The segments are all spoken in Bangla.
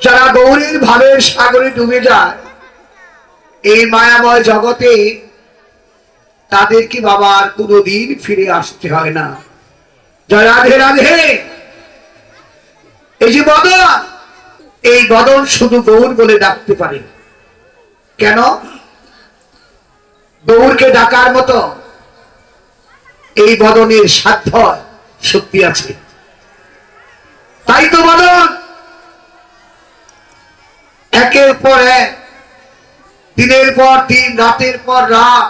যারা গৌরীর ভাবের সাগরে ডুবে যায় এই মায়াময় জগতে, তাদের কি বাবা আর কোনোদিন ফিরে আসতে হয় না। জয় রাধে রাধে। এই যে বদন, এই বদন শুধু গৌর বলে ডাকতে পারে। কেন? গৌরকে ডাকার মতো এই বদনের সাধ্য শক্তি আছে। তাই তো বদন একের পর এক, দিনের পর দিন, রাতের পর রাত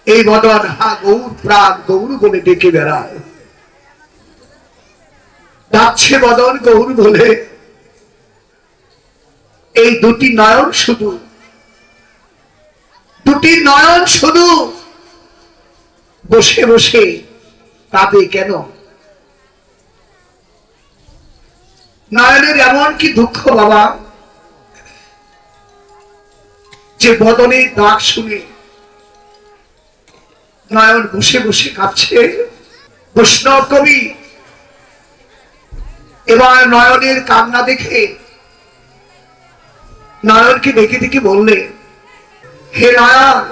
এই বদন হা গৌর প্রাণ গৌর বলে ডেকে বেড়ায়। ডাকছে বদন গৌর বলে। এই দুটি নয়ন শুধু, দুটি নয়ন শুধু বসে বসে কাঁদে কেন? নয়নের এমন কি দুঃখ বাবা যে বদনের ডাক শুনে নয়ন বসে বসে কাঁদছে। বৈষ্ণব কবি এবার নয়নের কান্না দেখে নয়নকে দেখে দেখে বললে, হে নয়ন,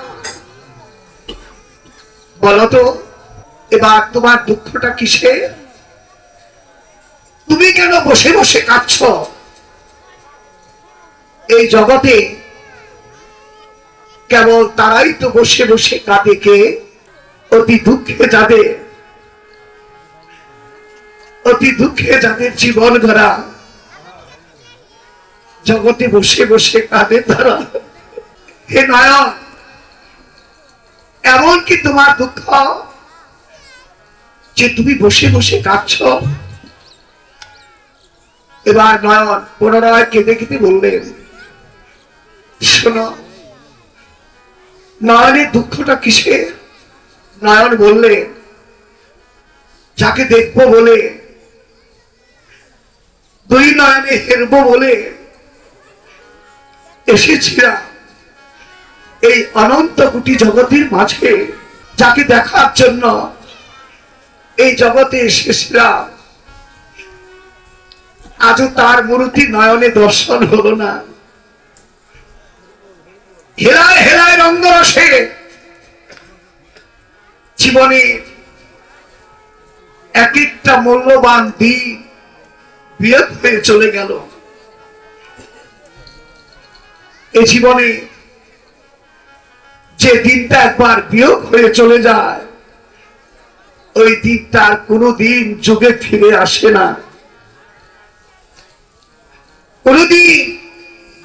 বলতো এবার তোমার দুঃখটা কিসে? তুমি কেন বসে বসে কাঁদছ? এই জগতে কেবল তারাই তো বসে বসে কাঁদে কে অতি দুঃখে যাদের, অতি দুঃখে যাদের জীবন গড়া, জগতে বসে বসে কাঁদে তারা। হে নয়ন, এমন কি তোমার দুঃখ যে তুমি বসে বসে কাঁদছ? এবার নয়ন পুনরায় কেঁদে কেঁদে বললেন, শোনো, নয়নের দুঃখটা কিসে? নয়ন বললে, যাকে দেখবো বলে, দুই নয়নে হেরবো বলে এসেছিলাম এই অনন্ত কোটি জগতের মাঝে, যাকে দেখার জন্য এই জগতে এসেছিলাম, আজও তার মূর্তি নয়নে দর্শন হলো না। হেলায় হেলায় রঙ্গরসে জীবনে এক একটা মূল্যবান দিন বিয়োগ হয়ে চলে গেল। এই জীবনে যে দিনটা একবার বিয়োগ হয়ে চলে যায়, ওই দিনটা কোনোদিন যুগে ফিরে আসে না, কোনোদিন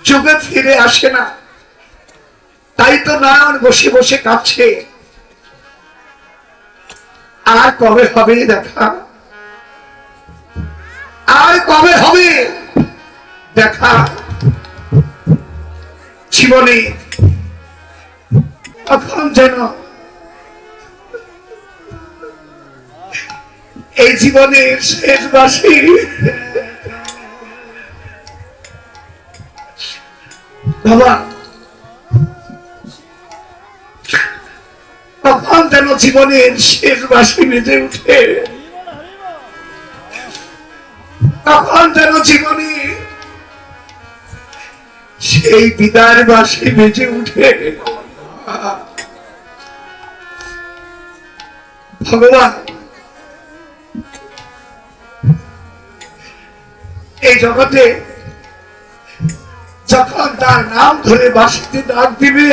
যুগে ফিরে আসে না। তাই তো নয়ন বসে বসে কাঁদছে। আর কবে হবে দেখা? আর কবে হবে দেখা? জীবনে তখন যেন এই জীবনের শেষ বাসি বাবা, তখন যেন জীবনের শেষ বাসি বেজে উঠে, তখন যেন জীবনে সেই বিদায়ের বাসি বেজে উঠে। ভগবান এই জগতে যখন তার নাম ধরে বাসিতে ডাক দিবে,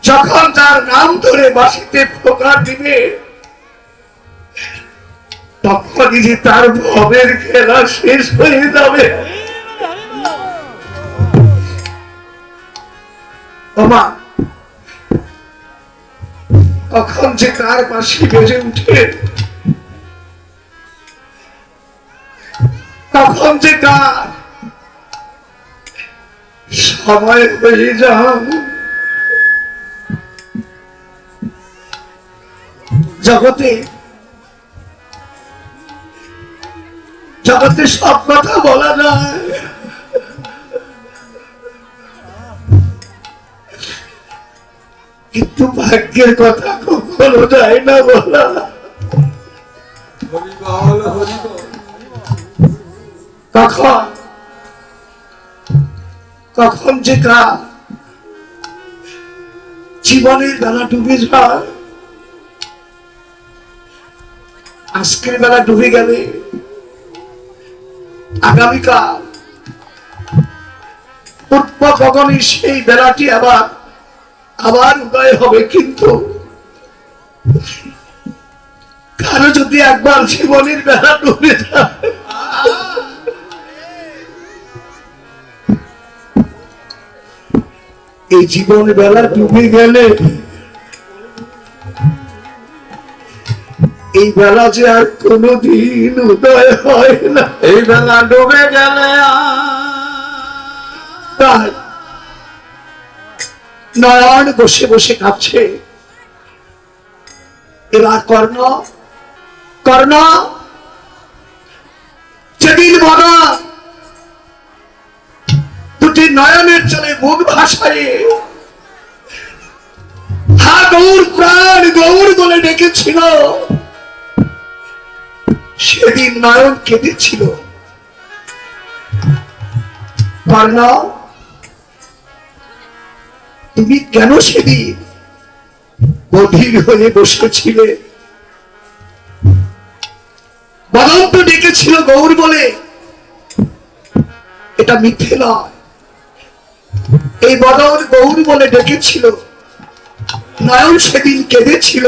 যখন তার নাম ধরে বাসিতে ফোঁকা দিবে, তখনই যে তার ভবের খেলা শেষ হয়ে যাবে। তখন যে তার বাঁশি বেজে উঠে, তখন যে তার সময় হয়ে যাও। জগতে জগতে সব কথা বলা যায়, কিন্তু ভাগ্যের কথা কখনো যায় না বলা। কখন কখন যে কার জীবনের বেলা ডুবে যায়, আজকের বেলা ডুবে গেলে আগামীকাল পূর্ব গগনে সেই বেলাটি আবার আবার উদয় হবে। কিন্তু কারো যদি একবার জীবনের বেলা ডুবে যায়, এই জীবন বেলা ডুবে গেলে এই বেলা যে আর কোনদিন উদয় হয় না। এই বেলা ডুবে গেলে নয়ন বসে বসে কাঁদছে। এবার কর্ণ কর্ণ যেদিন বলা দুটি নয়নের চলে মুখ ভাসায় হা গৌর প্রাণ গৌর বলে ডেকেছিল, সেদিন নয়ন কেঁদেছিল। কর্ণ তুমি কেন সেদিন বধির হয়ে বসেছিলে? বদন্ত ডেকেছিল গৌর বলে, এটা মিথ্যে নয়। এই বদন গৌর বলে ডেকেছিল, নয়ন সেদিন কেঁদেছিল।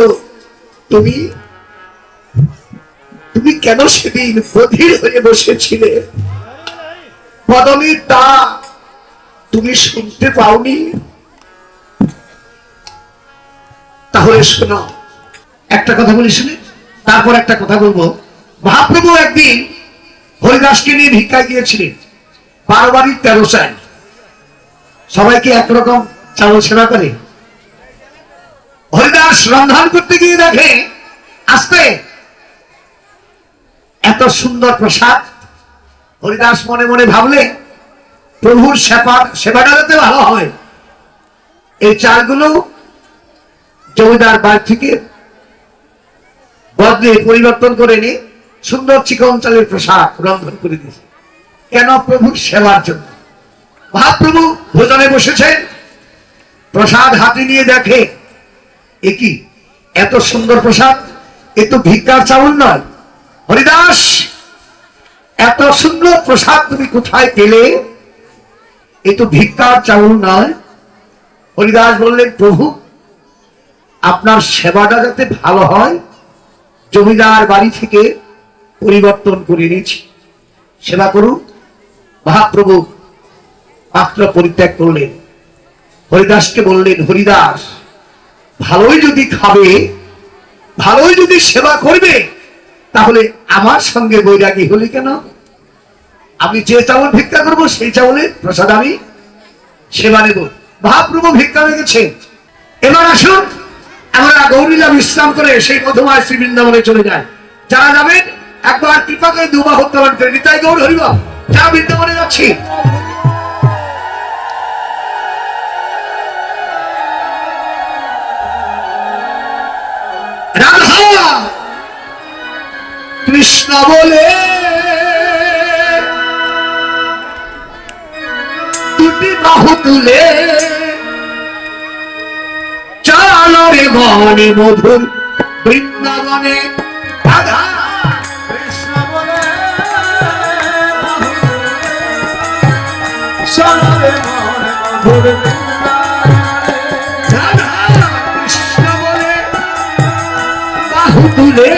তুমি তুমি কেন সেদিন বধির হয়ে বসেছিলে? বদনের তা তুমি শুনতে পাওনি? তাহলে শোনো, একটা কথা বলি শুনে তারপর একটা কথা বলবো। মহাপ্রভু একদিন হরিদাসকে নিয়ে ভিক্ষায় গিয়েছিলেন। 12 বাড়ির 13 চাল। সবাইকে একরকম চাউল সেবা করে। হরিদাস রন্ধন করতে গিয়ে দেখে আস্তে এত সুন্দর প্রসাদ। হরিদাস মনে মনে ভাবলে প্রভুর সেবাটা যাতে ভালো হয়, এই চালগুলো জমিদার বাড়ি থেকে বদলে পরিবর্তন করে নিয়ে সুন্দর চিকন চালের প্রসাদ রন্ধন করে দিয়েছে। কেন? প্রভুর সেবার জন্য। মহাপ্রভু ভোজনে বসেছেন, প্রসাদ হাতে নিয়ে দেখে এ কি এত সুন্দর প্রসাদ, এ তো ভিক্ষার চাউল নয়। হরিদাস, এত সুন্দর প্রসাদ তুমি কোথায় পেলে? এ তো ভিক্ষার চাউল নয়। হরিদাস বললেন, প্রভু আপনার সেবাটা যাতে ভালো হয় জমিদার বাড়ি থেকে পরিবর্তন করে নিয়েছি, সেবা করুন। মহাপ্রভু পাত্র পরিত্যাগ করলেন। হরিদাসকে বললেন, হরিদাস ভালোই যদি খাবে, ভালোই যদি সেবা করবে, তাহলে আমার সঙ্গে বৈরাগী হলি কেন? আমি যে চাউল ভিক্ষা করবো সেই চাউলের প্রসাদ আমি সেবা নেব। মহাপ্রভু ভিক্ষা লেগেছে। এবার আসুন আমরা গৌরীলা বিশ্রাম করে সেই মধুময় শ্রী বৃন্দাবনে চলে যাই। যারা যাবেন একবার কৃপা করে দুবাহ উত্তোলন করে নিতাই গৌর হরিব। যা বৃন্দাবনে যাচ্ছি। রাধা কৃষ্ণ বলে দুটি বাহু তুলে চলো রে মনে মধুর বৃন্দাবনে। রাধা কৃষ্ণ বলে চলো রে মনে মধুর বৃন্দাবনে। রাধা কৃষ্ণ বলে বাহু তুলে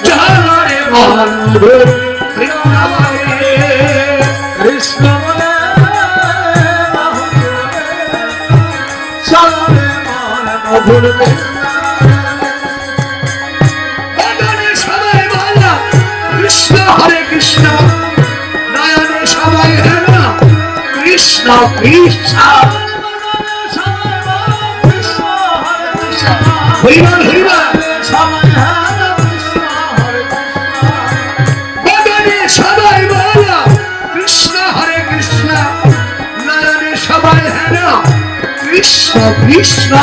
চলো রে মধুর বৃন্দাবনে। কৃষ্ণ বলে বাহু তুলে চলো রে মনে মধুর বদনে সবাই বলো কৃষ্ণ হরে কৃষ্ণ, নয়নে সবাই হেন কৃষ্ণ কৃষ্ণ। হরিবল হরিবল। বদনে সবাই বলো কৃষ্ণ হরে কৃষ্ণ, নয়নে সবাই হেন কৃষ্ণ কৃষ্ণ।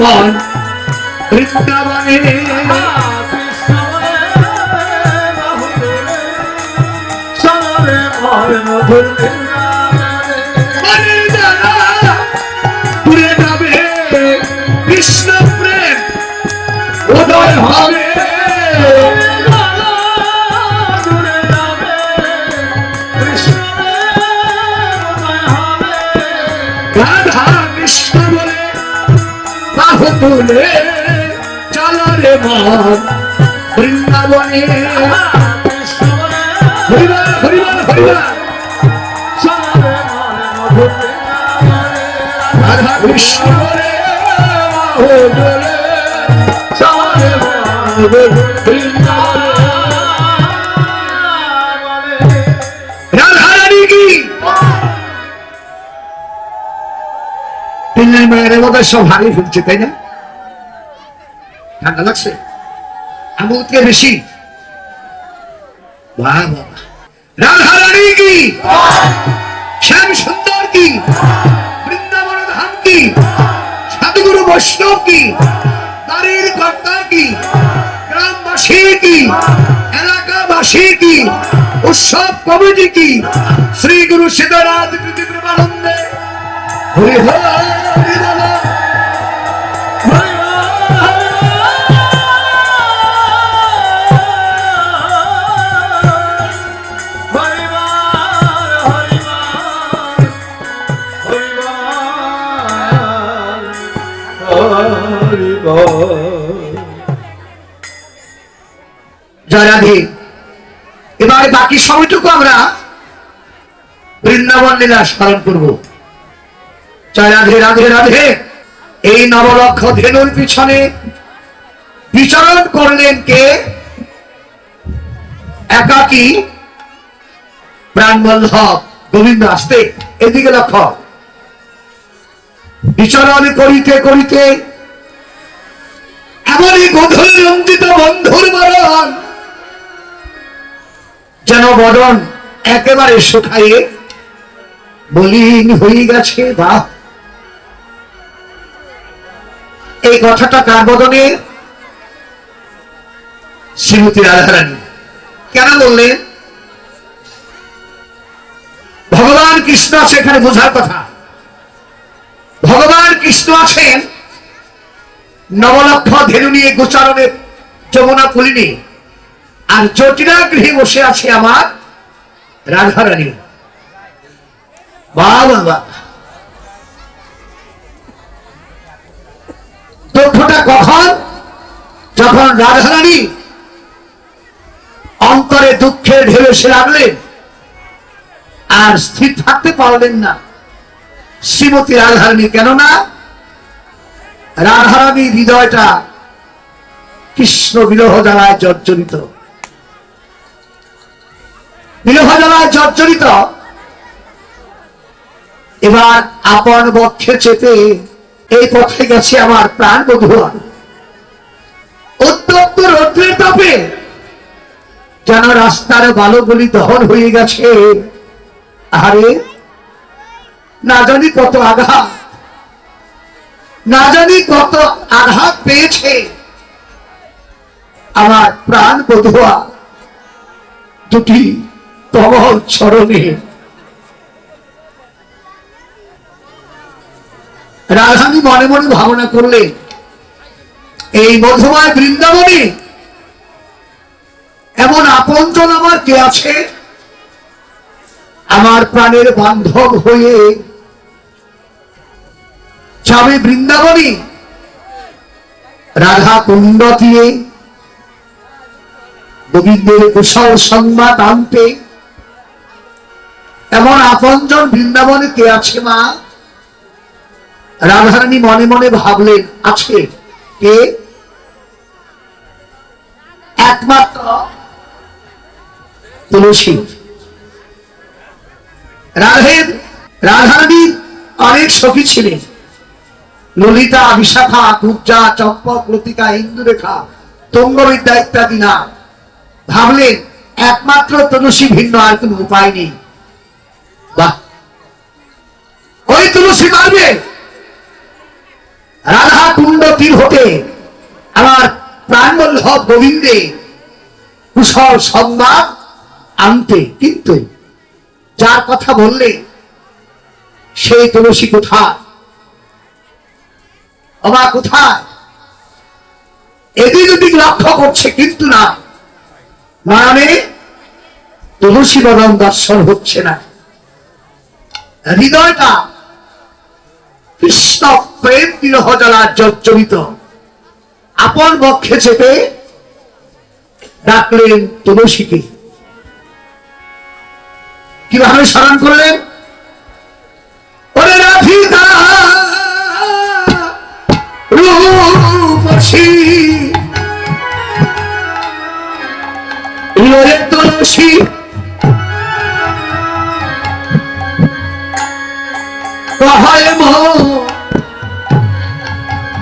মন বৃন্দাবনে কৃষ্ণ বলে বাহুরে চলরে মন মধুর বৃন্দাবনে মনের জ্বালা পুড়ে যাবে, কৃষ্ণ প্রেম উদয় হবে। দূরে যাবে কৃষ্ণের উদয় হবে রাধা কৃষ্ণ বলে বাহু তুলে চলো রে মন বৃন্দাবনে। কৃষ্ণ বলে হরিবল হরিবল হরিবল। চলরে মন মধুর বৃন্দাবনে রাধা কৃষ্ণ বলে বাহু তুলে চলরে মন মধুর বৃন্দাবনে রাধা রানী কি তিন মেয়ের মধ্যে সব হারিয়ে ফেলছে, তাই না? ঠান্ডা লাগছে আমার থেকে বেশি। বাহ বাবা, রাধা রানী কি, শ্যাম সুন্দর কি, বৃন্দাবন ধাম কি, সাধুগুরু বৈষ্ণব কি, বাড়ির কর্তা কি, গ্রামবাসী কি, এলাকাবাসী কি, উৎসব কমিটি কি, শ্রী গুরু সিদ্ধরাজ কৃতি প্রেমানন্দে হরি হরি বল। জয় রাধে। এবারে বাকি সময়টুকু আমরা বৃন্দাবন লীলা স্মরণ করব। জয় রাধে রাধে রাধে। এই নবলক্ষ ধেনুর পিছনে বিচরণ করলেন কে? একাকী প্রাণবল্লভ গোবিন্দ। আসতে এদিকে লক্ষ্য। বিচরণ করিতে করিতে এমনই গধূর রঞ্জিত বন্ধুর বরণ, যেন বদন একেবারে শুকাইয়ে মলিন হয়ে গেছে। বাহ, এই কথাটা কার বদনে? শ্রীমতী রাধারানী। কেন বললেন? ভগবান কৃষ্ণ আছে এখানে, বোঝার কথা। ভগবান কৃষ্ণ আছেন নবলক্ষ ধেনু নিয়ে গোচারণে যমুনা ফুলিনি, আর জটিলা গৃহে বসে আছে আমার রাধারানী। বাবা, দুঃখটা কখন? যখন রাধারানী অন্তরে দুঃখের ঢেউ এসে লাগলেন আর স্থির থাকতে পারলেন না শ্রীমতী রাধারানী। কেননা রাধারানীর হৃদয়টা কৃষ্ণ বিরহ জ্বালায় জর্জরিত, বিরহ জ্বালায় জর্জরিত। এবার আপন বক্ষে চেপে এই পথে গেছে আমার প্রাণ বধূয়া। অত্যন্ত রৌদ্রের তাপে যেন রাস্তার বালুগুলি দহন হয়ে গেছে। আরে না জানি কত আঘাত, না জানি কত আঘাত পেয়েছে আমার প্রাণ বধূয়া দুটি তমল চরণে। রাধারানী মনে মনে ভাবনা করলেন, এই মধুময় বৃন্দাবনে এমন আপনজন আমার কে আছে, আমার প্রাণের বান্ধব হয়ে যাবে বৃন্দাবনে, রাধা কুণ্ড দিয়ে গোবিন্দের কুশল সংবাদ আনতে। এমন আপনজন বৃন্দাবনে কে আছে মা? রাধারানী মনে মনে ভাবলেন, আছে। কে? একমাত্র তুলসী। রাধারানীর অনেক সখী ছিলেন, ললিতা, বিশাখা, কুব্জা, চম্পক, লতিকা, ইন্দুরেখা, তুঙ্গবিদ্যা ইত্যাদি না। ভাবলেন একমাত্র তুলসী ভিন্ন আর কোন উপায় নেই। বাহ, ওই তুলসী পারবে রাধা কুণ্ড জটিল হতে আমার প্রাণবল্লভ গোবিন্দে কুশল সংবাদ আনতে, কিন্তু যার কথা বললে সেই তুলসী কোথায়, অবা কোথায়? এদিক ওদিক লক্ষ্য করছে, কিন্তু না, নয়নে তুলসী বদন দর্শন হচ্ছে না। হৃদয়টা কৃষ্ণ প্রেম বিরহ জ্বালা জর্জরিত। আপন বক্ষে চেপে ডাকলেন তুলসীকে। কিভাবে স্মরণ করলেন? ওরে রাধিকা রূপসী, ওরে তুলসী কহায়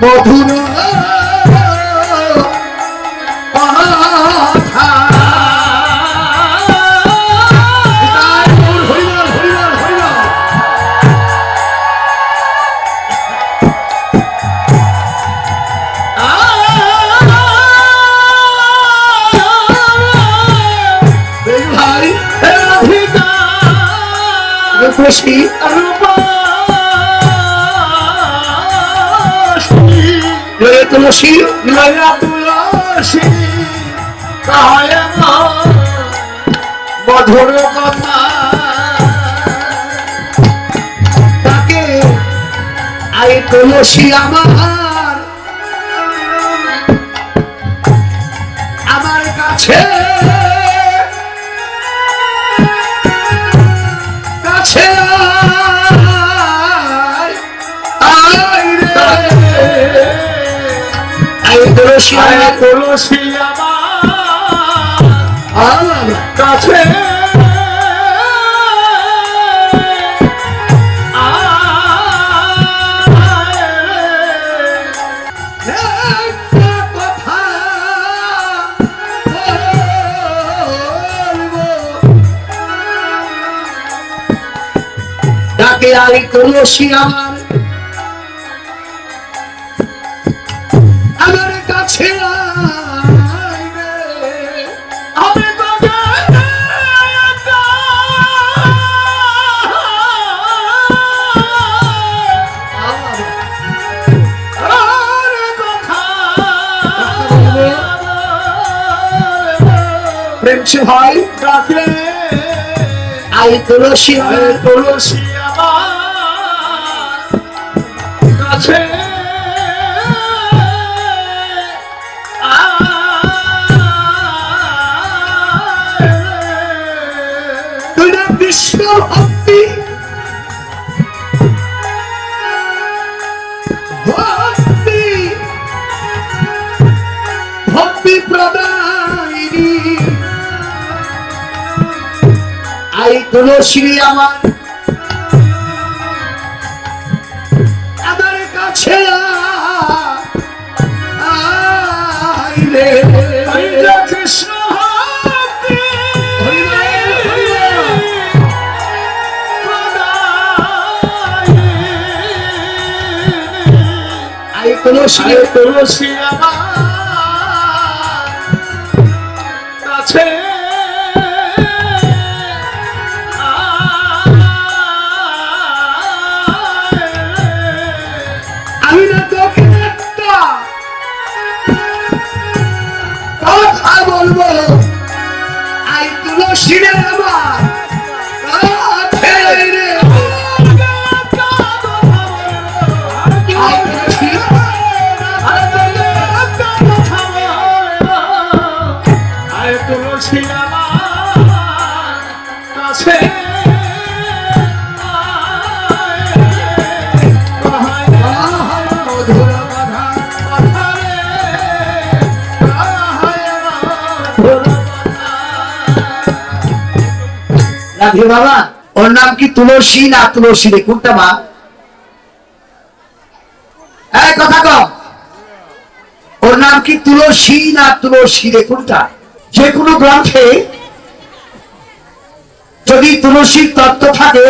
মধুর কথা। তুলসী তুলসী তুলসী কহায় মধুর কথা। তাকে আই তুলসী আমার কাছে কাছে তুলসী তুলসী আমার কাছে কথা ডাকে আই তুলসী আমার কাছে আমি তোকে প্রেম সে হয় ডাকলে আই তুলসী তুলসী আমার কাছে কৃষ্ণ ভক্তি ভক্তি ভক্তি প্রদায়িনী আই তুলসী আমার কাছে আইলে কৃষ্ণ তুলসী তুলসী আমার কাছে আমি না তোকে একটা কথা বলবো, আই তুলসী রে আমার কাছে রে আই তুলসী তুলসী আমার কাছে মধুর কথা রাধে বাবা। ওর নাম কি তুলসী না তুলসী রে? কোনটা মা? এই কথা কম। ওর নাম কি তুলসী না তুলসী রে? কোনটা? যে কোনো গ্রন্থে যদি তুলসীর তত্ত্ব থাকে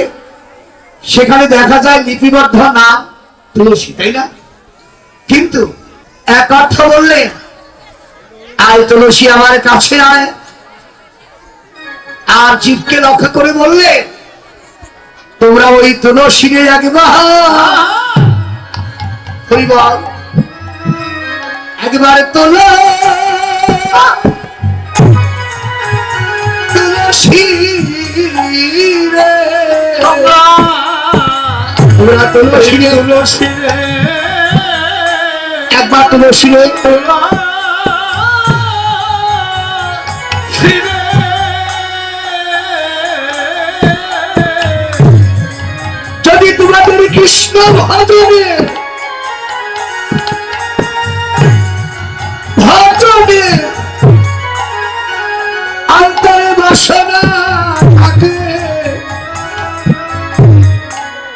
সেখানে দেখা যায় লিপিবদ্ধ নাম তুলসী, তাই না? কিন্তু এক অর্থ বললেন, আয় তুলসী আমার কাছে আয়। আর জীবকে লক্ষ্য করে বললেন, তোমরা ওই তুলসীরে একবার তোলো তুলসী রে, তোমরা তুলসী রে, তুলসী রে একবার তুলসী রে। যদি তোমাদের কৃষ্ণ ভজনে অন্তরে বাসনা থাকে,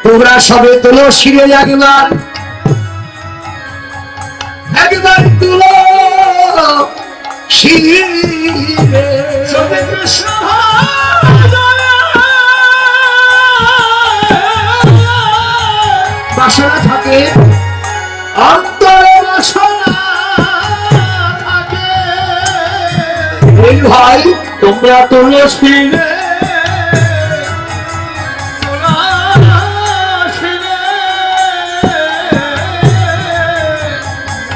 তোমরা সবে তুলসীরে একবার একবার তুলো শিরে। যদি কৃষ্ণ বাসনা থাকে, অন্তরে বাসনা থাকে, এই ভাই তোমরা তুলসী রে তুলসী রে।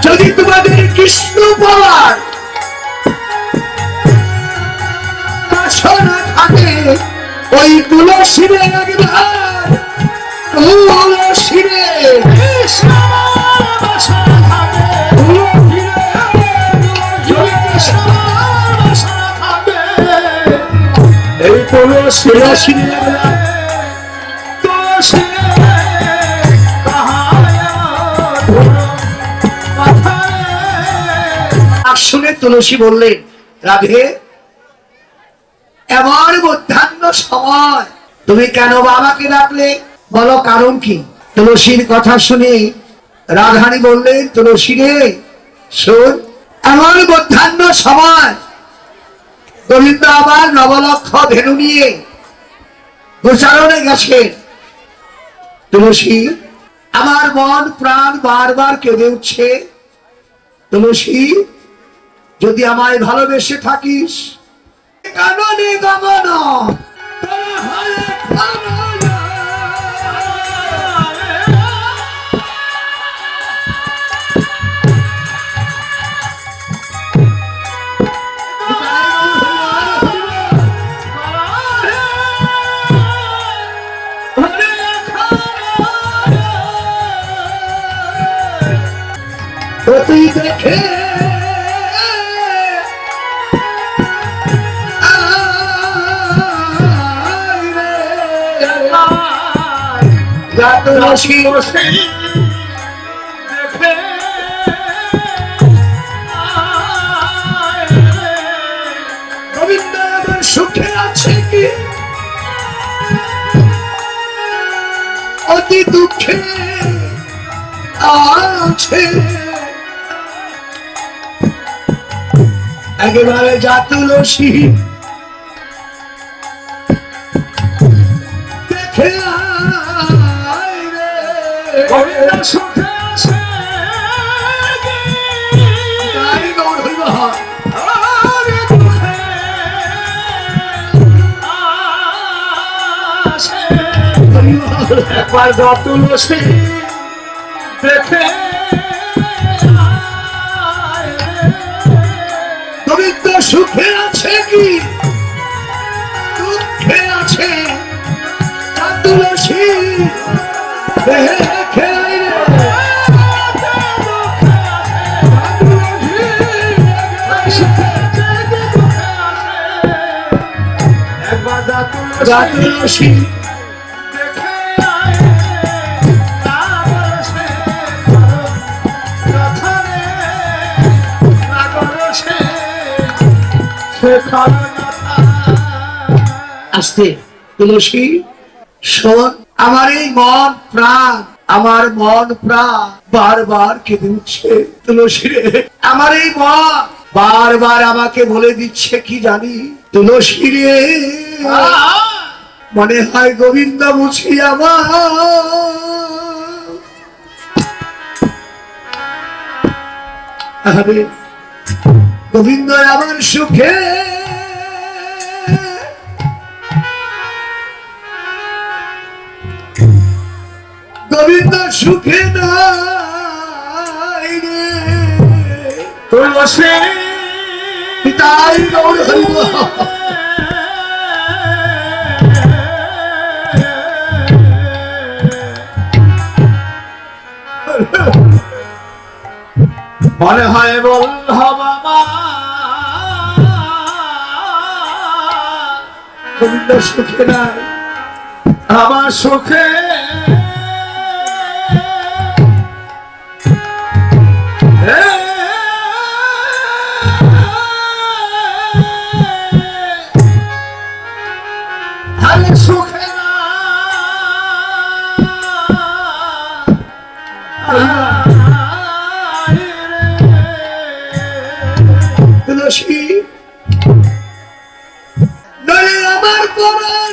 যদি তোমাদের কৃষ্ণ পাওয়ার বাসনা থাকে, ওই তুলসীরে একবার তুলসীরে কৃষ্ণ বাসনা থাকে, তুলসী রে, যদি কৃষ্ণ বাসনা থাকে, এই তুলসী রে, তুলসীরে একবার। তুলসী রে, কাহায়া ধুলো মাথা রে। আর শুনে তুলসী বললেন, রাধে এমন মধ্যাহ্ন সময় তুমি কেন বাবাকে ডাকলে, বলো কারণ কি? তুলসীর কথা শুনে রাধারানী বললেন, তুলসী রে শোন, এমন মধ্যাহ্ন সময় গোবিন্দ আবার নবলক্ষ ধেনু নিয়ে গোচারণে গেছেন। তুলসী আমার মন প্রাণ বারবার কেঁদে উঠছে, তুলসী যদি আমায় ভালোবেসে থাকিস, কাননে গমন তোর হয় কানন। তো তুই দেখে তুলসী দেখে গোবিন্দ আমার সুখে আছে কি অতি দুঃখে আছে, একেবারে যা তুলসী দেখে আয় রে। গোবিন্দ সুখে আছে তাই গৌর হইব হয়। আরে দুঃখে আছে, একবার যা তুলসী দেখে আয় রে। গোবিন্দ সুখে আছে কি দুঃখে আছে, যা তুলসী দেখে আয় রে। একবার যা যা তুলসী তুলসী দেখে আয় রাগরসে রথরে, রাগরসে শেখর নাথা। আসতে তুলসী শোন, আমার এই মন প্রাণ, আমার মন প্রাণ বারবার কেঁদে উঠছে। তুলসী রে, আমার এই মন বারবার আমাকে বলে দিচ্ছে কি জানি, তুলসী রে মনে হয় গোবিন্দ বুঝি আমার আরে গোবিন্দ আমার সুখে গোবিন্দ সুখে নাই রে তুলসী পিতাই গৌর হরিব মনে হয় বল্লভ আমার গোবিন্দ সুখে নাই আমার সুখে আরে সুখে তুলসী নলে আমার পরাণ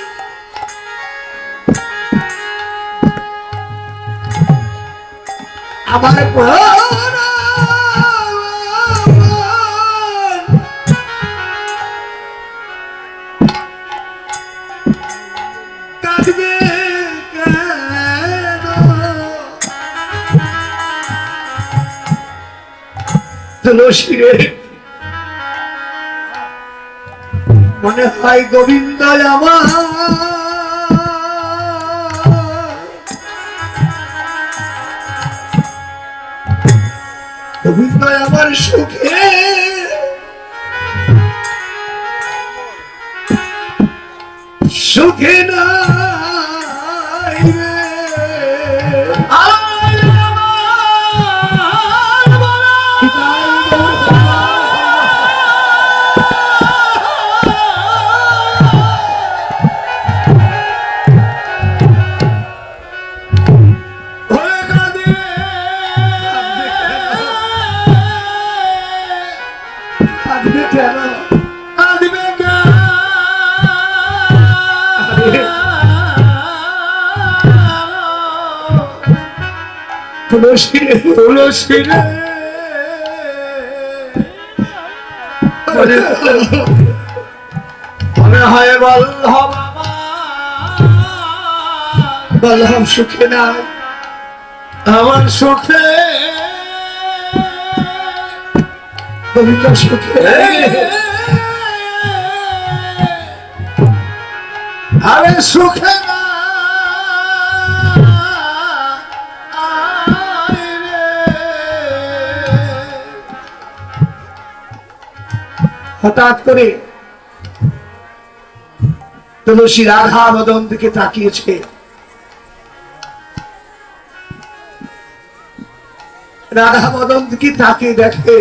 আমার পরাণ কাঁদবে কেন তুলসী রে মনে হয় গোবিন্দ আমার গোবিন্দ আমার সুখে সুখে নাই রে কাঁদবে কেন তুলসী রে তুলসী রে মনে হয় বল্লভ আমার বললাম সুখে নাই আমার সুখে গোবিন্দ সুখে আরে সুখে হঠাৎ করে তুলসী রাধা মদন দিকে তাকিয়েছে রাধা মদন দিকে তাকিয়ে দেখে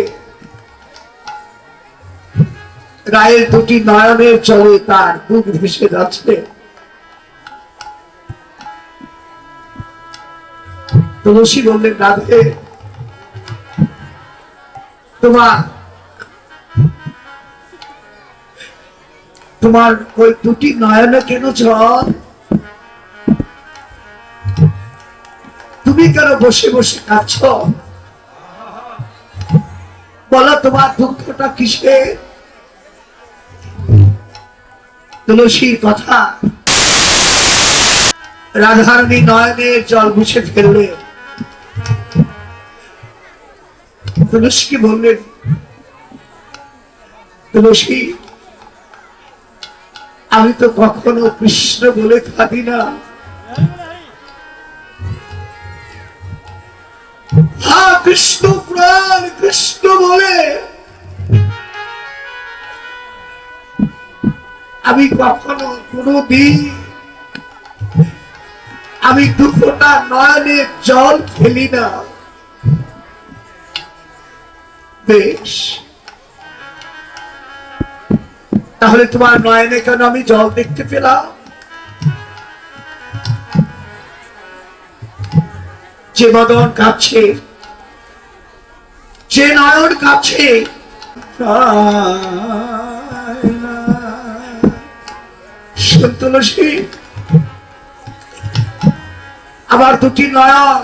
রায়ের দুটি নয়নের চলে তার বুক ভেসে যাচ্ছে তুলসী বললেন রাধে তোমার ওই দুটি নয়নে কেন জল তুমি কেন বসে বসে কাঁদছ বলো তোমার দুঃখটা কিসে তুলসীর কথা রাধারানী নয়নের জল মুছে ফেললে তুলসীকে বললেন তুলসী আমি তো কখনো কৃষ্ণ বলে থাকি না হ্যাঁ কৃষ্ণ প্রাণ কৃষ্ণ বলে আমি কখনো কোনদিন আমি দুঃখটা নয়নে জল ফেলি না বেশ তাহলে তোমার নয়নে কেন আমি জল দেখতে পেলাম যে মদন কাছে যে নয়ন কাছে তুলসী আবার দুটি নয়ন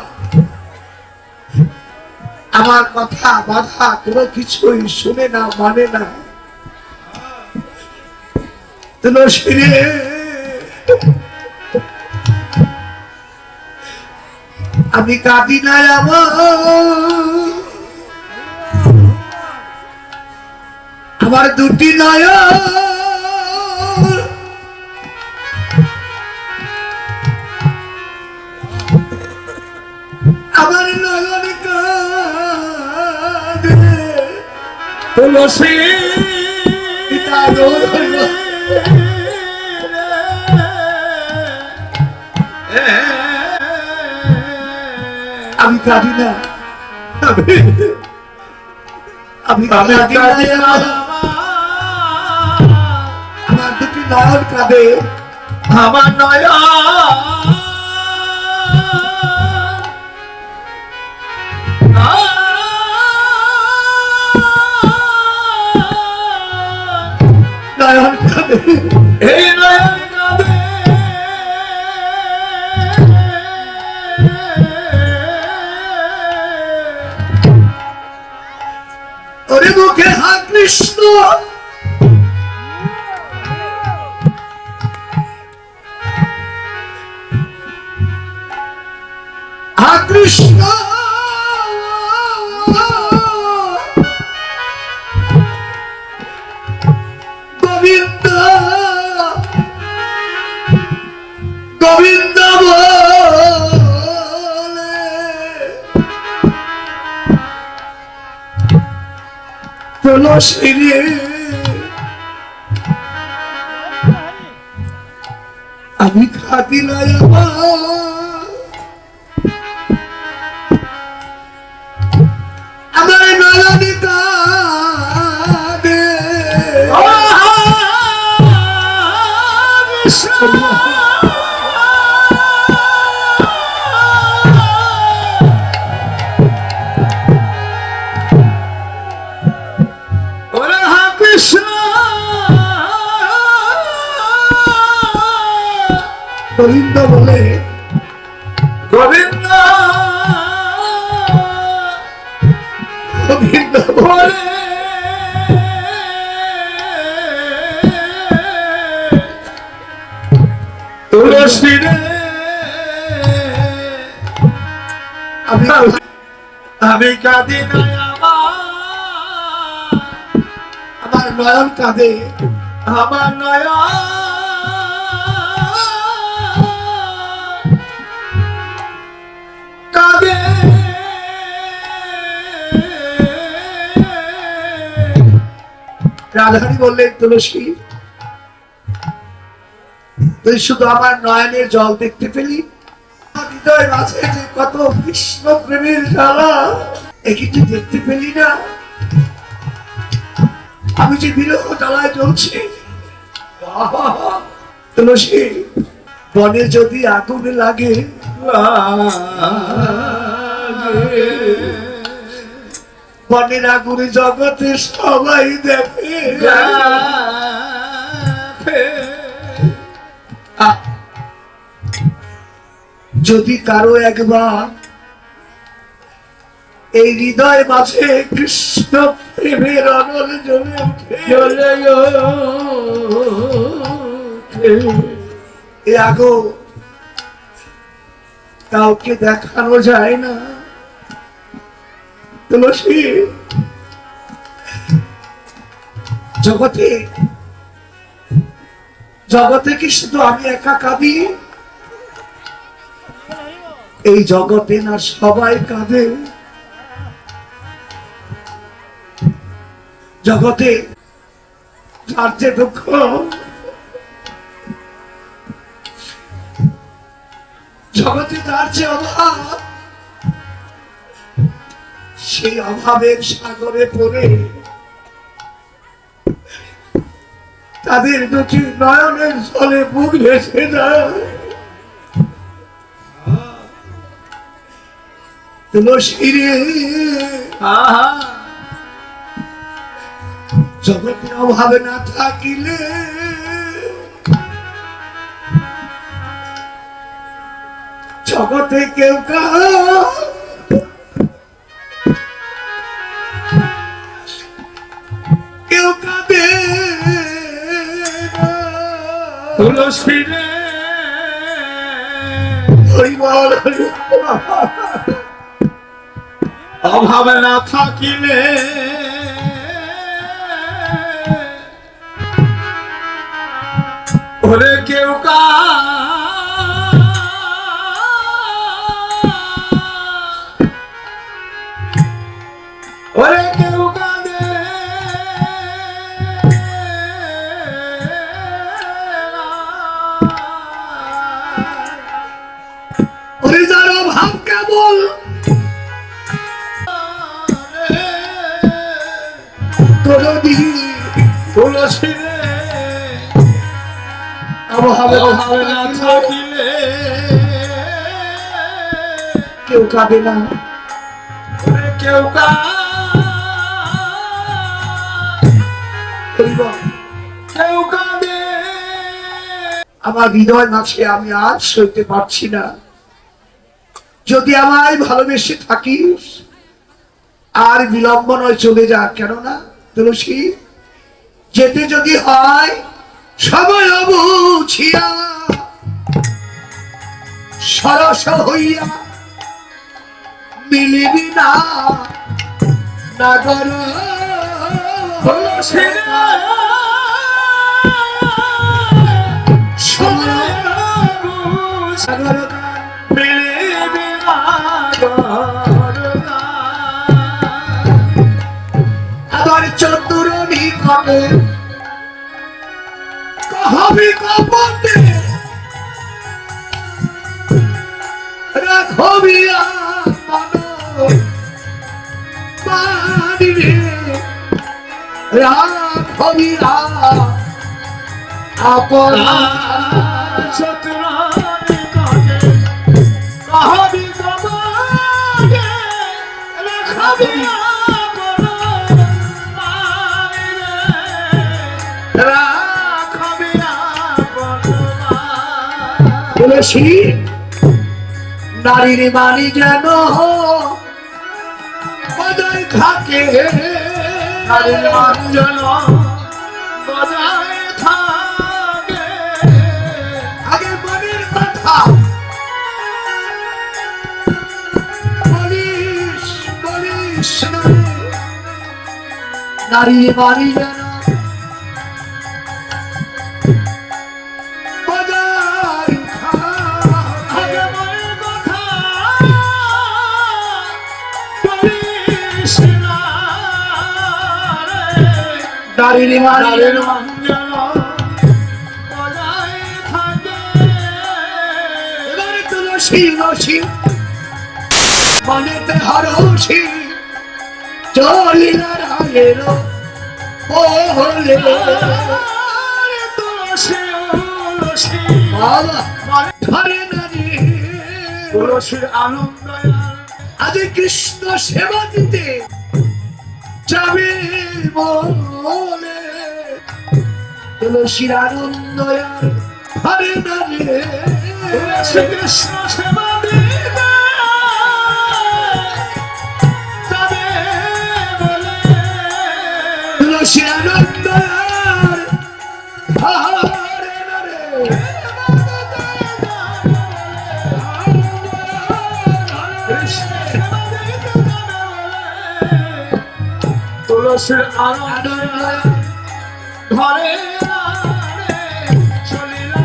আমার কথা বাধা কোনো কিছুই শুনে না, মানে না। তুলসী রে, আমি কাঁদি না আমার দুটি নয়ন, আমার নয়ন কাঁদে। তুলসী পিতা গৌর হইল, আমি কাঁদি না, আমি কাঁদি না, আমার দুটি নয়ন কাঁদে। আমার নয়ন নয়ন কাঁদে, এই নয়ন কাঁদে। ওরে মুখে হা কৃষ্ণ, হা কৃষ্ণ, গোবিন্দ গোবিন্দ বলে তুলসী রে, আমি খাতি নাই আমার নয়নে কাঁদে। ওরে হা কৃষ্ণ গোবিন্দ বলে, গোবিন্দ গোবিন্দ বলে তুলসী রে, আমি আমি কাঁদি নাই আমার নয়ন কাঁদে। আমার নয়ন কাঁদে। রাধারানী বললেন, তুলসী তুই শুধু আমার নয়নের জল দেখতে পেলি, আমার হৃদয় মাঝে যে কত কৃষ্ণ প্রেমের জ্বালা, একই তুই দেখতে পেলি না? আমি যে বিরহ জ্বালায় জ্বলছি। তুলসী, বনে যদি আগুন লাগে, বনের আগুনে জগতে সবাই দেখে। যদি কারো একবার এই হৃদয় মাঝে কৃষ্ণ প্রেমের অনল জ্বলে ওঠে, এ আগুন কাউকে দেখানো যায় না। তুলসী, জগতে জগতে কি শুধু আমি একা কাঁদি? এই জগতে না সবাই কাঁদে। জগতে যার যে দুঃখ, জগতে যার যে অভাব, সেই অভাবের সাগরে পড়ে তাদের দুটি নয়নের জলে বুক ভেসে যায়। তুলসী রে, জগতে অভাবে না থাকিলে জগতে কেউ তুলসী রে হরি বল, হরি বল। অভাব না থাকিলে ওরে কেউ ওরে কেউ কাঁদে ওরে যার অভাব কেবল কোনদিন তুলসী রে অভাবে অভাব না থাকিলে কেউ কাঁদে না। ওরে কেউ হরি বল। কেউ কাঁদে আমার হৃদয় মাঝে আমি আজ সইতে পারছি না। যদি আমায় ভালোবেসে থাকিস আর বিলম্ব নয়, চলে যা। কেননা তুলসী, যেতে যদি হয় সময় বুঝিয়া সরস হইয়া মিলিবি না নাগর তুলসী রে সময় সাগর মিলিবি না আবার চতুরনি করে কহবি কপটে রাখবি মন বাড়ি রে, রাখবি আপন শত্রুনি কাজে কাহাবি গমাগে রাখবি আপন মাইরে রাখবি আপন মাইরে তুলসী, নারীর মানি যেন বজায় থাকে, নারীর মঞ্জন বজায় থাকে আগে মনের কথা বলিস বলিস না রে। নারীর মানি যেন বজায় থাকে, আগে মনের কথা বলিস না রে। নারীর মানি নারীর যেন মঞ্জন বজায় থাকে এবারে তুলসী রসি মনেতে হরসি চলিলা রায়ের বলে তুলসী তুলসী বাবা ধরে নারী তুলসীর আনন্দ আজ কৃষ্ণ সেবা দিতে যাবে বলে তুলসীর আনন্দ ধরে নারী শ্রীকৃষ্ণ সেবা দিতে যাবে বলে তুলসীর আনন্দ ধরে নারী তুলসীর আনন্দ ঘরে চলিলা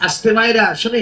আসতে মায়েরা শুনে